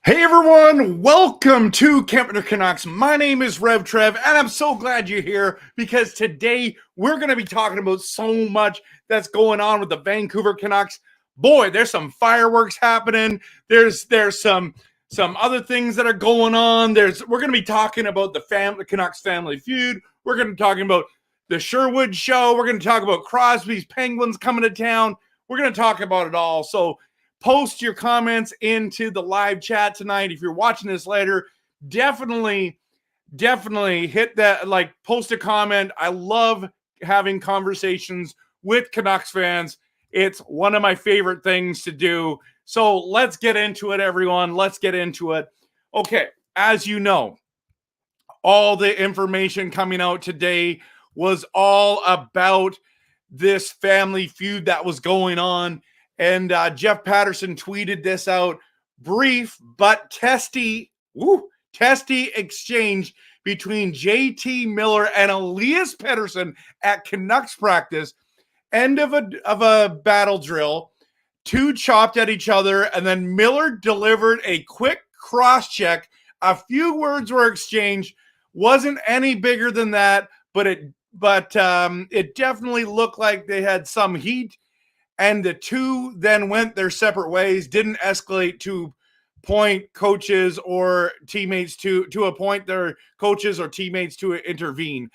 Hey everyone, welcome to Camp Canucks. My name is RevTrev, and I'm so glad you're here because today we're going to be talking about so much that's going on with the Vancouver Canucks. Boy, there's some fireworks happening. There's some other things that are going on. We're going to be talking about the Canucks family feud. We're going to be talking about the Sherwood Show. We're going to talk about Crosby's Penguins coming to town. We're going to talk about it all. So post your comments into the live chat tonight. If you're watching this later, definitely hit that, post a comment. I love having conversations with Canucks fans. It's one of my favorite things to do. So let's get into it, everyone. Let's get into it. Okay, as you know, all the information coming out today was all about this family feud that was going on. And Jeff Patterson tweeted this out. Brief but testy exchange between JT Miller and Elias Pettersson at Canucks practice. End of a battle drill. Two chopped at each other, and then Miller delivered a quick cross-check. A few words were exchanged. Wasn't any bigger than that, but it definitely looked like they had some heat. And the two then went their separate ways, didn't escalate to point coaches or teammates to appoint their coaches or teammates to intervene.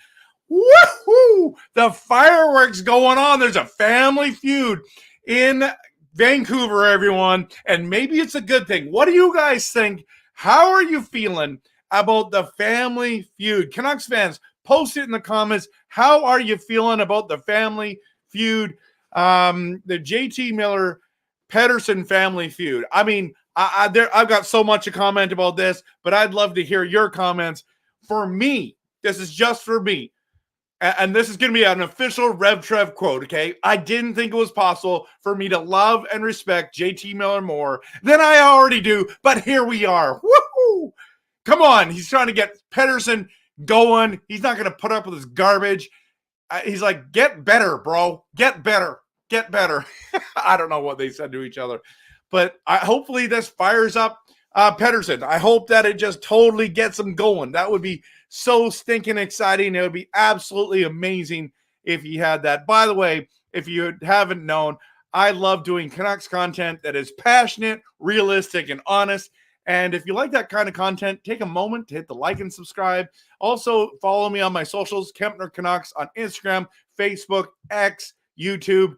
Woohoo! The fireworks going on. There's a family feud in Vancouver, everyone. And maybe it's a good thing. What do you guys think? How are you feeling about the family feud? Canucks fans, post it in the comments. How are you feeling about the family feud? The JT Miller-Pettersson family feud. I mean, I've got so much to comment about this, but I'd love to hear your comments. For me, this is just for me, and this is going to be an official RevTrev quote, okay? I didn't think it was possible for me to love and respect JT Miller more than I already do, but here we are. Woohoo! Come on, he's trying to get Pettersson going. He's not going to put up with this garbage. He's like, get better, bro. Get better. Get better. I don't know what they said to each other. But hopefully this fires up Pettersson. I hope that it just totally gets him going. That would be so stinking exciting. It would be absolutely amazing if he had that. By the way, if you haven't known, I love doing Canucks content that is passionate, realistic, and honest. And if you like that kind of content, take a moment to hit the like and subscribe. Also, follow me on my socials, Kempner Canucks, on Instagram, Facebook, X, YouTube.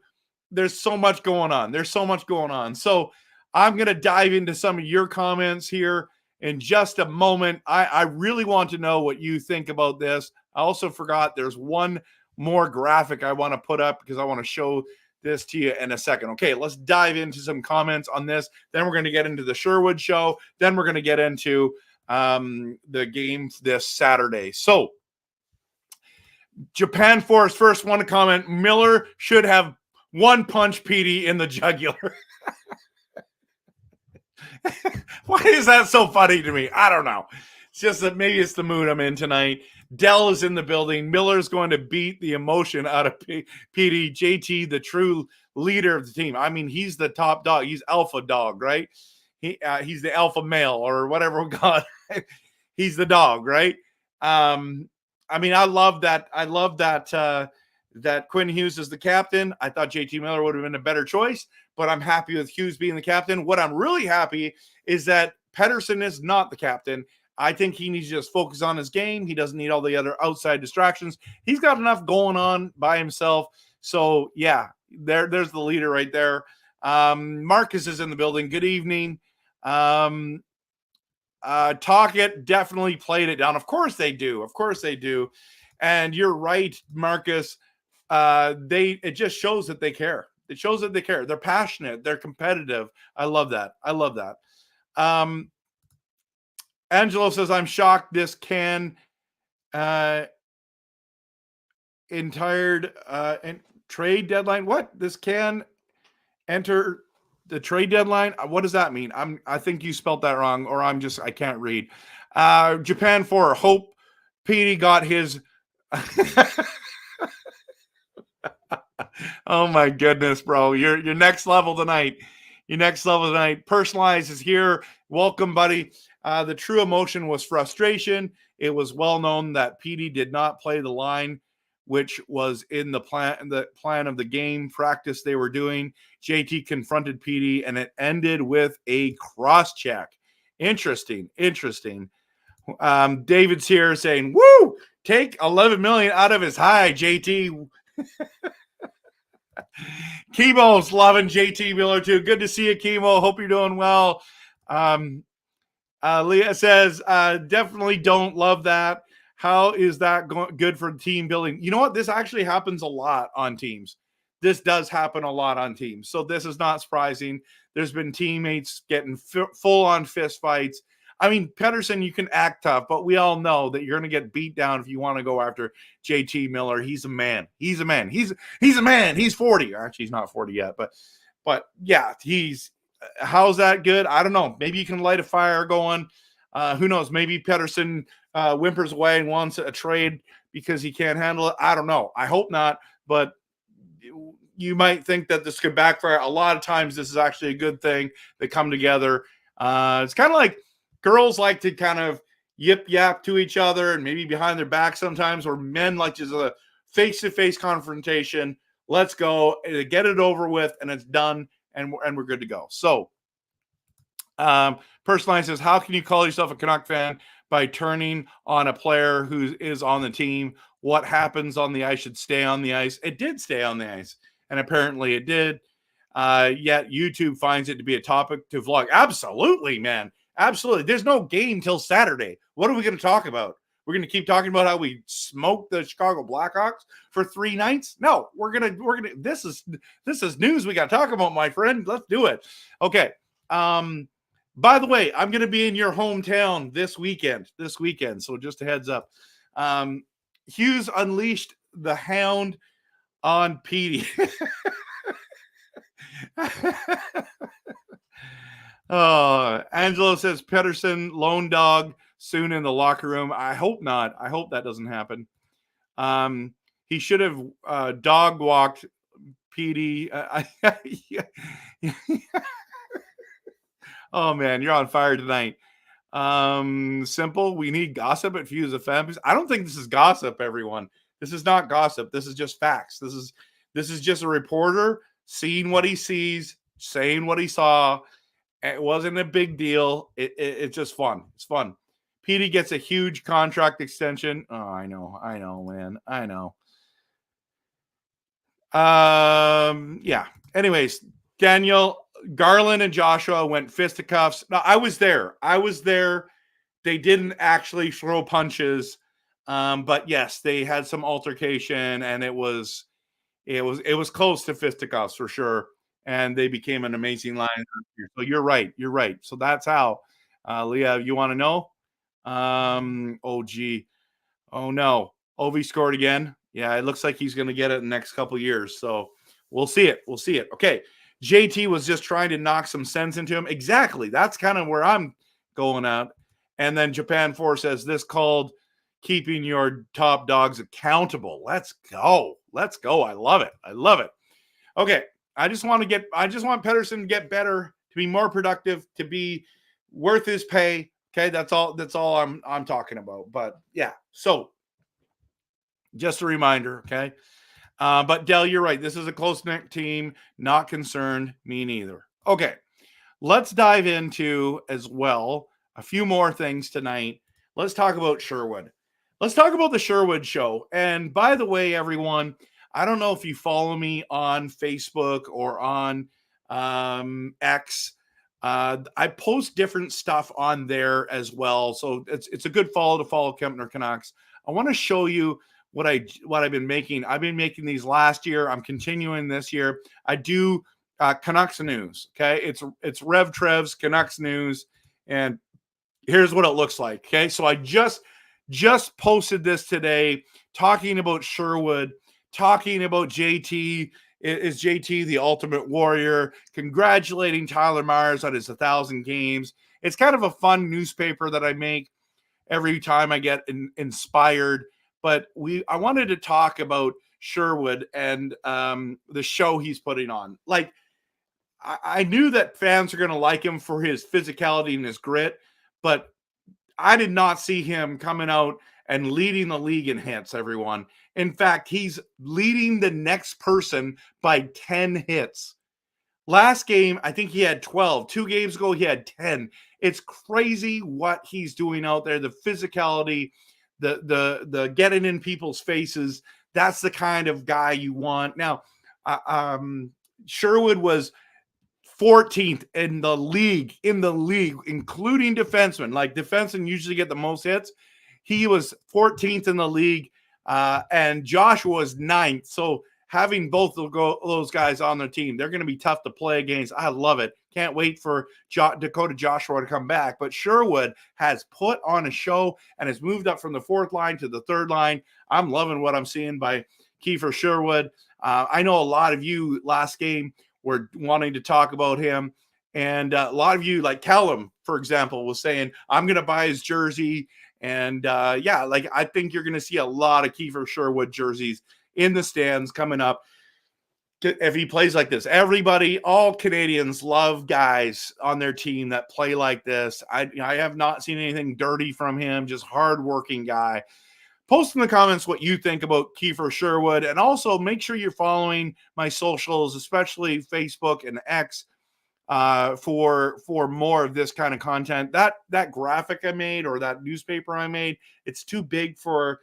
There's so much going on. So I'm going to dive into some of your comments here in just a moment. I really want to know what you think about this. I also forgot there's one more graphic I want to put up because I want to show this to you in a second. Okay, let's dive into some comments on this. Then we're going to get into the Sherwood Show. Then we're going to get into the games this Saturday. So Japan Force first one to comment, Miller should have one punch Petey in the jugular. Why is that so funny to me? I don't know. It's just that maybe it's the mood I'm in tonight. Dell is in the building. Miller's going to beat the emotion out of Petey. JT, the true leader of the team. I mean, he's the top dog. He's alpha dog, right? He's the alpha male or whatever we call it. He's the dog, right? I mean, I love that. that Quinn Hughes is the captain. I thought JT Miller would have been a better choice, but I'm happy with Hughes being the captain. What I'm really happy is that Pettersson is not the captain. I think he needs to just focus on his game. He doesn't need all the other outside distractions. He's got enough going on by himself. So, yeah, there's the leader right there. Marcus is in the building. Good evening. Talk It definitely played it down. Of course they do. Of course they do. And you're right, Marcus. It just shows that they care. It shows that they care. They're passionate. They're competitive. I love that. I love that. Angelo says, I'm shocked this can trade deadline. What? This can enter the trade deadline? What does that mean? I think you spelled that wrong, or I can't read. Japan 4, Hope Petey got his oh my goodness, bro. You're next level tonight. Your next level tonight. Personalized is here. Welcome, buddy. The true emotion was frustration. It was well known that Petey did not play the line, which was in the plan of the game practice they were doing. JT confronted Petey, and it ended with a cross-check. Interesting. David's here saying, woo, take $11 million out of his high, JT. Chemo's loving JT Miller too. Good to see you, Chemo. Hope you're doing well. Leah says, definitely don't love that. How is that good for team building? You know what? This actually happens a lot on teams. This does happen a lot on teams. So this is not surprising. There's been teammates getting full-on fist fights. I mean, Pettersson, you can act tough, but we all know that you're going to get beat down if you want to go after JT Miller. He's a man. He's a man. He's a man. He's 40. Actually, he's not 40 yet, but yeah, how's that good? I don't know. Maybe you can light a fire going. Who knows? Maybe Pettersson whimpers away and wants a trade because he can't handle it. I don't know. I hope not, but you might think that this could backfire. A lot of times this is actually a good thing. They come together. It's kind of like girls like to kind of yip yap to each other and maybe behind their back sometimes, or men like just a face-to-face confrontation. Let's go, get it over with, and it's done, and we're good to go. So Personalized says, how can you call yourself a Canuck fan by turning on a player who is on the team? What happens on the ice should stay on the ice. It did stay on the ice, and apparently it did. Yet YouTube finds it to be a topic to vlog. Absolutely, man. Absolutely. There's no game till Saturday. What are we going to talk about? We're going to keep talking about how we smoked the Chicago Blackhawks for 3 nights? No, we're going to this is news we got to talk about, my friend. Let's do it. Okay. By the way, I'm going to be in your hometown this weekend. So just a heads up. Hughes unleashed the hound on Petey. Angelo says Pettersson lone dog soon in the locker room. I hope not. I hope that doesn't happen. He should have dog walked Petey. Oh man, you're on fire tonight. Simple. We need gossip at Fuse of Femmes. I don't think this is gossip, everyone. This is not gossip. This is just facts. This is just a reporter seeing what he sees, saying what he saw. It wasn't a big deal. It's just fun. It's fun. Petey gets a huge contract extension. Oh, I know, man. I know. Yeah. Anyways, Daniel, Garland and Joshua went fisticuffs. No, I was there. They didn't actually throw punches. But yes, they had some altercation, and it was close to fisticuffs for sure. And they became an amazing line. So you're right. So that's how. Leah, you want to know? Oh no. Ovi scored again. Yeah, it looks like he's going to get it in the next couple of years. So we'll see it. Okay. JT was just trying to knock some sense into him. Exactly. That's kind of where I'm going at. And then Japan 4 says this called keeping your top dogs accountable. Let's go. I love it. Okay. I just want Pettersson to get better, to be more productive, to be worth his pay. Okay. That's all I'm talking about. But yeah. So just a reminder. Okay. But Dell, you're right. This is a close-knit team. Not concerned. Me neither. Okay. Let's dive into as well a few more things tonight. Let's talk about Sherwood. Let's talk about the Sherwood Show. And by the way, everyone, I don't know if you follow me on Facebook or on X. I post different stuff on there as well. So it's a good follow to follow Kempner Canucks. I want to show you what I've been making. I've been making these last year. I'm continuing this year. I do Canucks news. Okay, it's RevTrev's Canucks news, and here's what it looks like. Okay, so I just posted this today, talking about Sherwood, talking about JT. Is JT the ultimate warrior? Congratulating Tyler Myers on his 1,000 games. It's kind of a fun newspaper that I make every time I get inspired. But I wanted to talk about Sherwood and the show he's putting on. Like, I knew that fans are going to like him for his physicality and his grit, but I did not see him coming out and leading the league in hits, everyone. In fact, he's leading the next person by 10 hits. Last game, I think he had 12. 2 games ago, he had 10. It's crazy what he's doing out there. The physicality, the getting in people's faces. That's the kind of guy you want. Now, Sherwood was 14th in the league, including defensemen. Like, defensemen usually get the most hits. He was 14th in the league, and Joshua was 9th. So having both of those guys on their team, they're going to be tough to play against. I love it. Can't wait for Dakota Joshua to come back. But Sherwood has put on a show and has moved up from the 4th line to the 3rd line. I'm loving what I'm seeing by Kiefer Sherwood. I know a lot of you last game were wanting to talk about him. And a lot of you, like Callum, for example, was saying, I'm going to buy his jersey. And I think you're going to see a lot of Kiefer Sherwood jerseys in the stands coming up if he plays like this. Everybody, all Canadians love guys on their team that play like this. I have not seen anything dirty from him, just hardworking guy. Post in the comments what you think about Kiefer Sherwood, and also make sure you're following my socials, especially Facebook and X, for more of this kind of content. That graphic I made, or that newspaper I made, it's too big for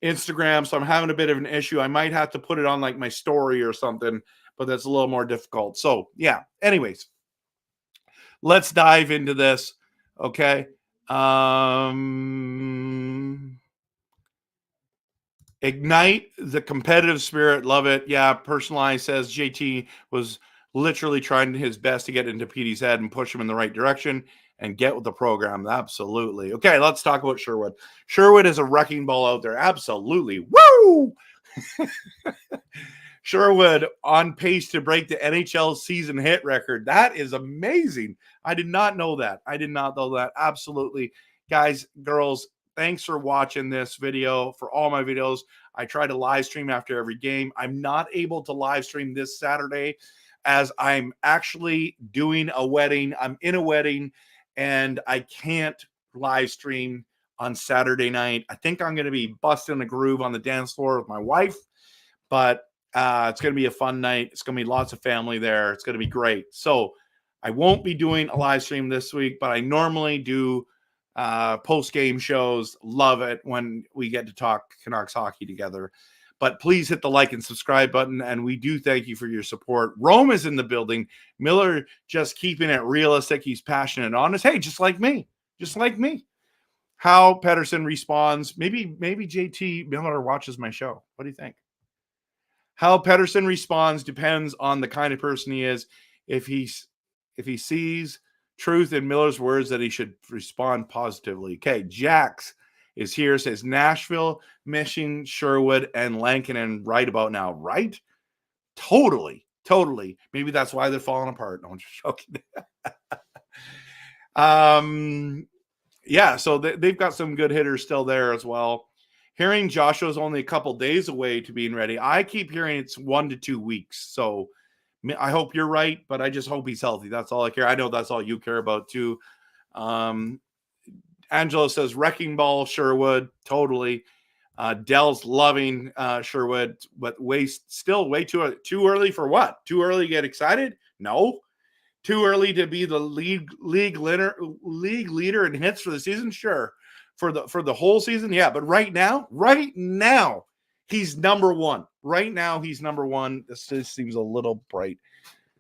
Instagram, so I'm having a bit of an issue. I might have to put it on like my story or something, but that's a little more difficult. So yeah, anyways, let's dive into this. Okay. Ignite the competitive spirit. Love it. Yeah. Personalized says JT was literally trying his best to get into Petey's head and push him in the right direction and get with the program. Absolutely. Okay. Let's talk about Sherwood. Sherwood is a wrecking ball out there. Absolutely. Woo! Sherwood on pace to break the NHL season hit record. That is amazing. I did not know that. Absolutely. Guys, girls, thanks for watching this video. For all my videos, I try to live stream after every game. I'm not able to live stream this Saturday as I'm actually doing a wedding. I'm in a wedding and I can't live stream on Saturday night. I think I'm going to be busting a groove on the dance floor with my wife, but it's going to be a fun night. It's going to be lots of family there. It's going to be great. So I won't be doing a live stream this week, but I normally do post-game shows. Love it when we get to talk Canucks hockey together. But please hit the like and subscribe button, and we do thank you for your support. Rome is in the building. Miller just keeping it realistic. He's passionate and honest. Hey, just like me. How Pettersson responds. Maybe JT Miller watches my show. What do you think? How Pettersson responds depends on the kind of person he is. If he sees truth in Miller's words, that he should respond positively. Okay, Jax is here, says Nashville, Mission, Sherwood, and Lankinen right about now. Right? Totally. Maybe that's why they're falling apart. No, I'm just joking. So they've got some good hitters still there as well. Hearing Joshua's only a couple days away to being ready. I keep hearing it's 1 to 2 weeks. So I hope you're right, but I just hope he's healthy. That's all I care. I know that's all you care about too. Angelo says wrecking ball Sherwood. Totally. Dell's loving Sherwood, but still way too early for what? Too early to get excited? No. Too early to be the league leader in hits for the season? Sure. For the whole season? Yeah. But right now, he's number one. Right now, he's number one. This just seems a little bright.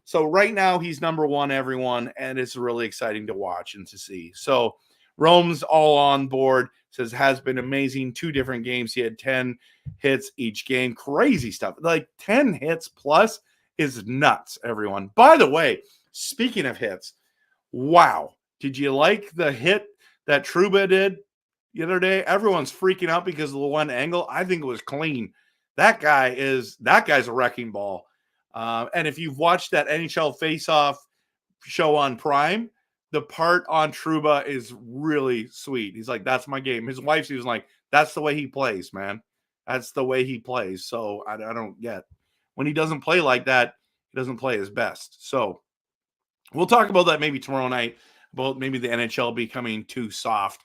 So right now, he's number one, everyone, and it's really exciting to watch and to see. So Rome's all on board, says has been amazing. 2 different games. He had 10 hits each game. Crazy stuff. Like 10 hits plus is nuts, everyone. By the way, speaking of hits, wow. Did you like the hit that Trouba did the other day? Everyone's freaking out because of the one angle. I think it was clean. That guy's a wrecking ball. And if you've watched that NHL Face-Off show on Prime, the part on Trouba is really sweet. He's like, that's my game. His wife's even like, that's the way he plays, man. That's the way he plays. So I don't get. When he doesn't play like that, he doesn't play his best. So we'll talk about that maybe tomorrow night, about maybe the NHL becoming too soft.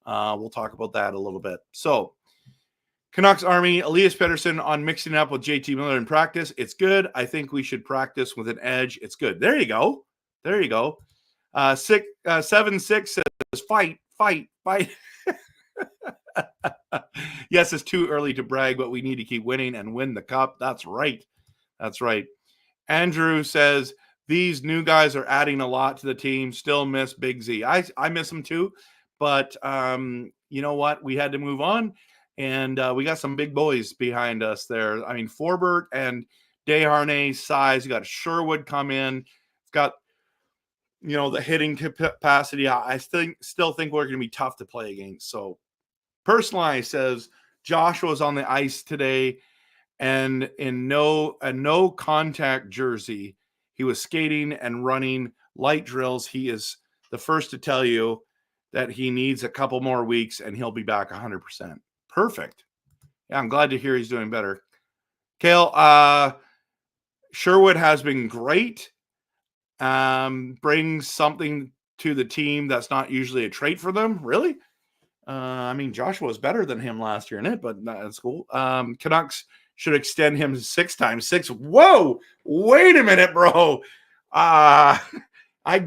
We'll talk about that a little bit. So Canucks Army, Elias Pettersson on mixing up with JT Miller in practice. It's good. I think we should practice with an edge. It's good. There you go. 7-6 says fight. Yes, it's too early to brag, but we need to keep winning and win the cup. That's right. Andrew says these new guys are adding a lot to the team. Still miss Big Z. I miss him too, but you know what? We had to move on, and we got some big boys behind us there. I mean, Forbert and Desharnais size. You got Sherwood come in. It's got the hitting capacity. I still think we're going to be tough to play against. So Personalized says Josh was on the ice today and in a no contact jersey. He was skating and running light drills. He is the first to tell you that he needs a couple more weeks and he'll be back 100%. Perfect. Yeah, I'm glad to hear he's doing better. Kale, Sherwood has been great. Brings something to the team that's not usually a trait for them. Really? I mean, Joshua was better than him last year in it, but that's cool. Canucks should extend him 6x6. Whoa, wait a minute, bro. I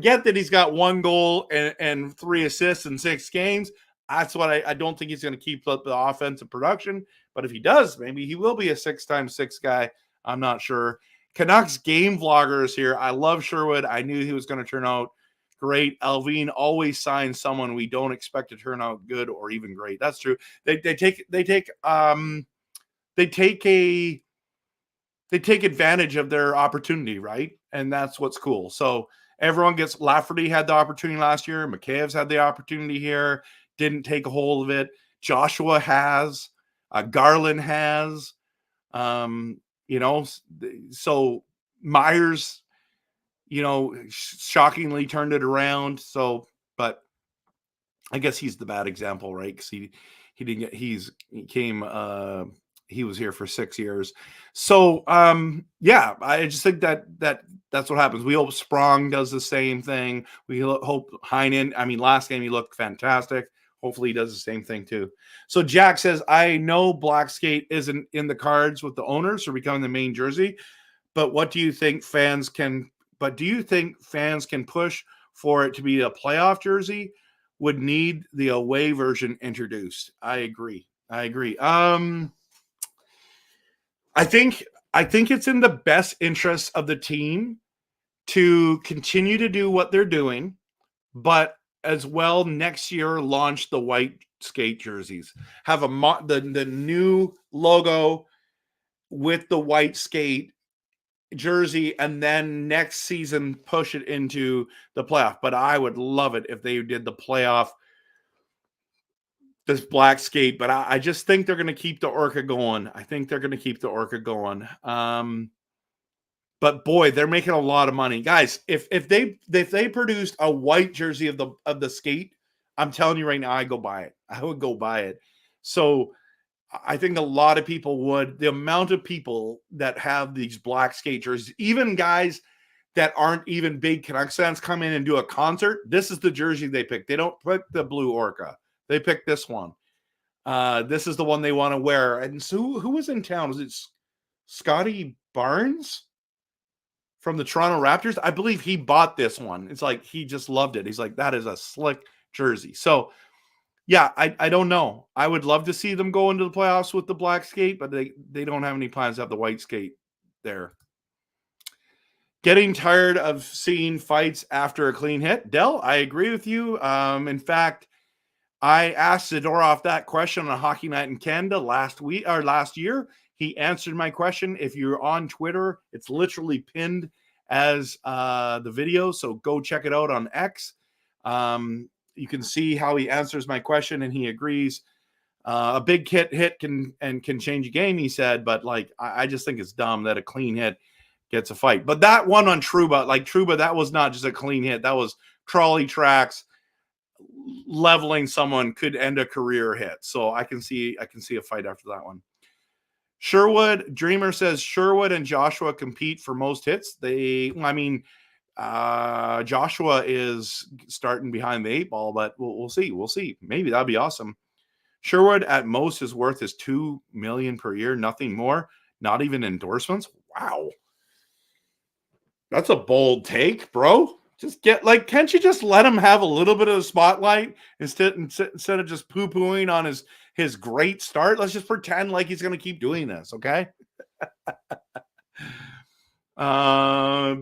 get that he's got 1 goal and 3 assists in 6 games. That's what I don't think he's going to keep up the offensive production. But if he does, maybe he will be a 6x6 guy. I'm not sure. Canucks game vloggers here. I love Sherwood. I knew he was going to turn out great. Alvin always signs someone we don't expect to turn out good or even great. That's true. They take advantage of their opportunity, right? And that's what's cool. So everyone gets. Lafferty had the opportunity last year. Makheyev's had the opportunity here. Didn't take a hold of it. Joshua has. Garland has. So Myers, shockingly turned it around. So, but I guess he's the bad example, right? Because he didn't get. He was here for 6 years. So, yeah, I just think that's what happens. We hope Sprong does the same thing. We hope Heinen. I mean, last game he looked fantastic. Hopefully he does the same thing too. So Jack says, I know Black Skate isn't in the cards with the owners for becoming the main jersey, but do you think fans can push for it to be a playoff jersey? Would need the away version introduced. I agree. I think it's in the best interest of the team to continue to do what they're doing, but as well next year launch the white skate jerseys. Have the new logo with the white skate jersey, and then next season push it into the playoff. But I would love it if they did the playoff, this black skate. But I just think they're going to keep the Orca going. But boy, they're making a lot of money, guys. If they produced a white jersey of the skate, I'm telling you right now, I would go buy it. So I think a lot of people would. The amount of people that have these black skate jerseys, even guys that aren't even big Canucks fans, come in and do a concert. This is the jersey they pick. They don't pick the blue Orca. They pick this one. This is the one they want to wear. And so who was in town? Was it Scotty Barnes from the Toronto Raptors? I believe he bought this one. It's like he just loved it. He's like, that is a slick jersey. So, yeah, I don't know. I would love to see them go into the playoffs with the black skate, but they don't have any plans to have the white skate there. Getting tired of seeing fights after a clean hit. Del, I agree with you. In fact, I asked Zadorov that question on a Hockey Night in Canada last year. He answered my question. If you're on Twitter, it's literally pinned as the video, so go check it out on X. You can see how he answers my question, and he agrees. A big hit can change a game, he said, but like I just think it's dumb that a clean hit gets a fight. But that one on Trouba, that was not just a clean hit. That was trolley tracks. Leveling someone could end a career hit. So I can see a fight after that one. Sherwood Dreamer says Sherwood and Joshua compete for most hits. Joshua is starting behind the 8 ball, but we'll see. We'll see. Maybe that'd be awesome. Sherwood at most is worth is $2 million per year, nothing more, not even endorsements. Wow. That's a bold take, bro. Just can't you just let him have a little bit of the spotlight instead of just poo-pooing on his great start? Let's just pretend like he's going to keep doing this, okay?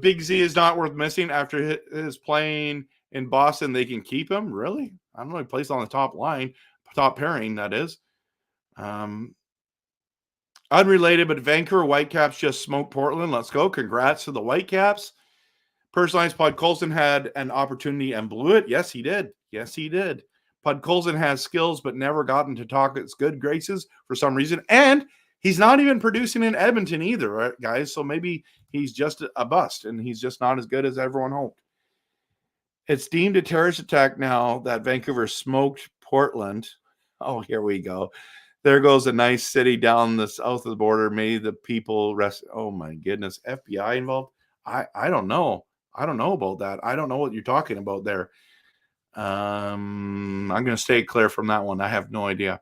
Big Z is not worth missing after his playing in Boston. They can keep him? Really? I don't know. He plays on the top line, top pairing, that is. Unrelated, but Vancouver Whitecaps just smoked Portland. Let's go. Congrats to the Whitecaps. Personalized Podkolzin had an opportunity and blew it. Yes, he did. Yes, he did. Podkolzin has skills, but never gotten to talk its good graces for some reason. And he's not even producing in Edmonton either, right, guys? So maybe he's just a bust, and he's just not as good as everyone hoped. It's deemed a terrorist attack now that Vancouver smoked Portland. Oh, here we go. There goes a nice city down the south of the border. May the people rest. Oh, my goodness. FBI involved? I don't know. I don't know about that. I don't know what you're talking about there. I'm going to stay clear from that one. I have no idea.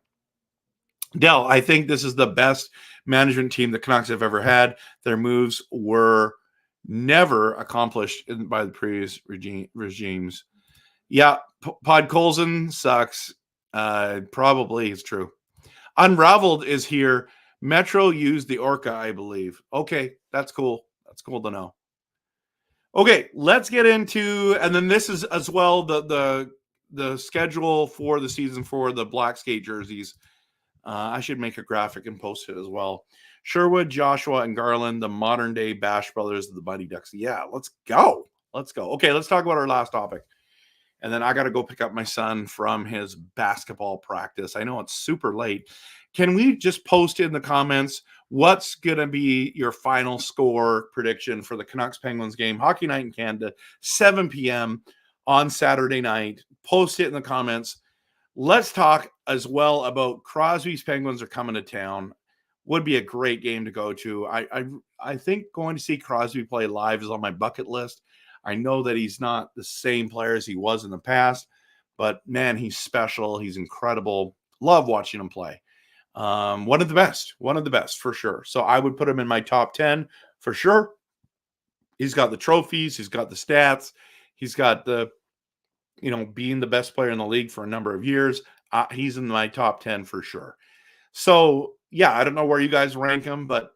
Del, I think this is the best management team the Canucks have ever had. Their moves were never accomplished by the previous regimes. Yeah, Podkolzin sucks. Probably is true. Unraveled is here. Metro used the Orca, I believe. Okay, that's cool. That's cool to know. Okay, let's get into, and then this is as well the schedule for the season for the black skate jerseys. I should make a graphic and post it as well. Sherwood, Joshua, and Garland, the modern day Bash brothers of the Mighty Ducks. Yeah, let's go. Let's go. Okay, let's talk about our last topic. And then I got to go pick up my son from his basketball practice. I know it's super late. Can we just post in the comments what's going to be your final score prediction for the Canucks Penguins game, Hockey Night in Canada, 7 p.m. on Saturday night? Post it in the comments. Let's talk as well about Crosby's Penguins are coming to town. Would be a great game to go to. I think going to see Crosby play live is on my bucket list. I know that he's not the same player as he was in the past, but man, he's special. He's incredible. Love watching him play. One of the best for sure. So I would put him in my top 10 for sure. He's got the trophies. He's got the stats. He's got the, being the best player in the league for a number of years. He's in my top 10 for sure. So yeah, I don't know where you guys rank him, but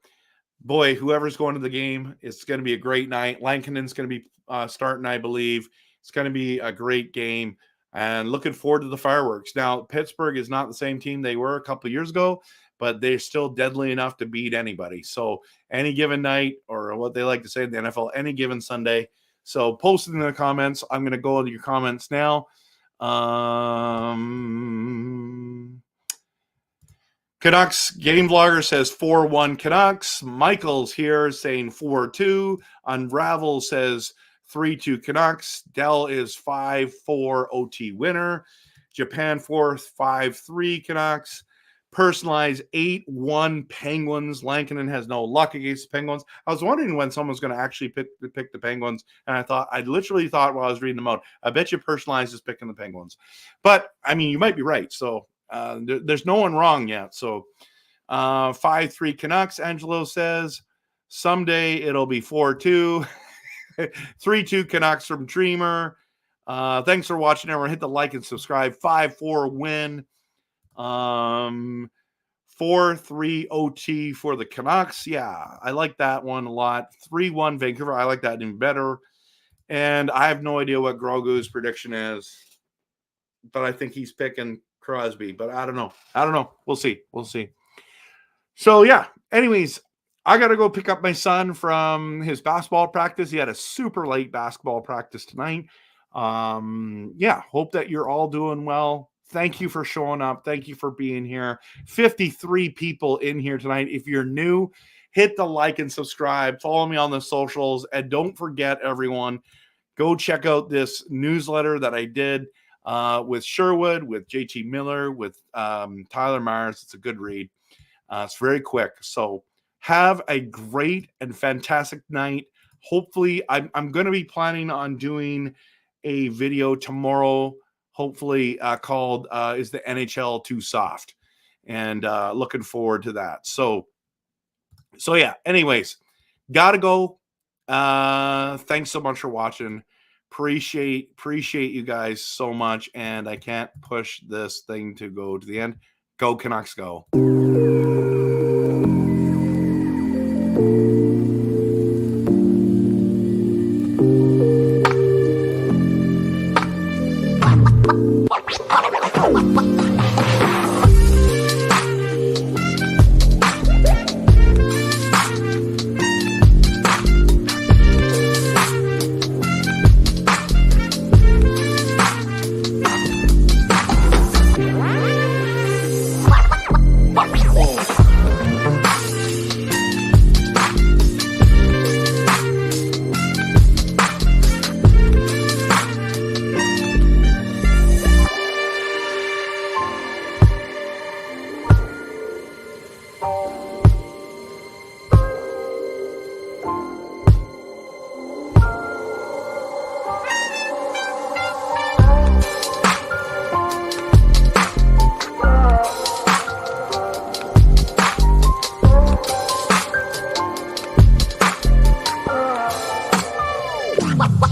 boy, whoever's going to the game, it's going to be a great night. Lankinen's going to be starting, I believe. It's going to be a great game, and looking forward to the fireworks. Now, Pittsburgh is not the same team they were a couple of years ago, but they're still deadly enough to beat anybody. So any given night, or what they like to say in the NFL, any given Sunday. So post it in the comments. I'm going to go into your comments now. Canucks game vlogger says 4-1 Canucks. Michael's here saying 4-2. Unravel says 3-2 Canucks. Dell is 5-4 OT winner. Japan 4th 5-3 Canucks. Personalized 8-1 Penguins. Lankinen has no luck against the Penguins. I was wondering when someone's going to actually pick the Penguins, and I literally thought while I was reading them out, I bet you Personalized is picking the Penguins. But I mean, you might be right. So There's no one wrong yet. So 5-3 Canucks, Angelo says. Someday it'll be 4-2. 3-2 Canucks from Dreamer. Thanks for watching, everyone. Hit the like and subscribe. 5-4 win. 4-3 OT for the Canucks. Yeah, I like that one a lot. 3-1 Vancouver. I like that even better. And I have no idea what Grogu's prediction is, but I think he's picking Crosby. But I don't know. We'll see. So, yeah. Anyways, I got to go pick up my son from his basketball practice. He had a super late basketball practice tonight. Yeah, hope that you're all doing well. Thank you for showing up. Thank you for being here. 53 people in here tonight. If you're new, hit the like and subscribe. Follow me on the socials. And don't forget, everyone, go check out this newsletter that I did with Sherwood, with JT Miller, with Tyler Myers. It's a good read. It's very quick. So have a great and fantastic night. Hopefully, I'm going to be planning on doing a video tomorrow, hopefully called Is the NHL Too Soft? And looking forward to that. So yeah, anyways, gotta go. Thanks so much for watching. Appreciate you guys so much. And I can't push this thing to go to the end. Go Canucks, go. What?